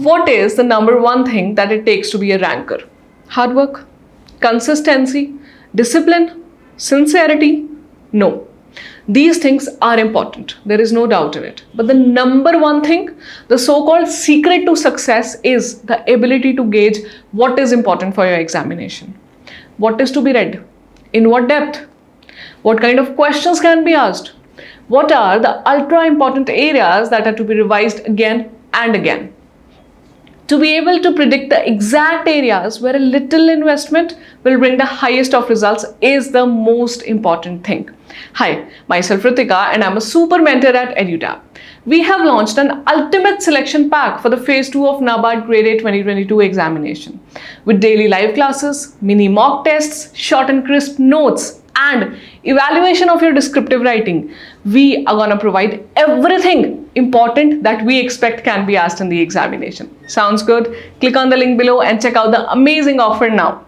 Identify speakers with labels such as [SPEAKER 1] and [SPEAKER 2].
[SPEAKER 1] What is the number one thing that it takes to be a ranker? Hard work, consistency, discipline, sincerity? No. These things are important. There is no doubt in it. But the number one thing, the so-called secret to success, is the ability to gauge what is important for your examination. What is to be read? In what depth? What kind of questions can be asked? What are the ultra important areas that are to be revised again and again? To be able to predict the exact areas where a little investment will bring the highest of results is the most important thing. Hi, myself Ritika and I'm a super mentor at EduTap. We have launched an ultimate selection pack for the phase 2 of NABARD Grade A 2022 examination. With daily live classes, mini mock tests, short and crisp notes, and evaluation of your descriptive writing, we are going to provide everything important that we expect can be asked in the examination. Sounds good? Click on the link below and check out the amazing offer now.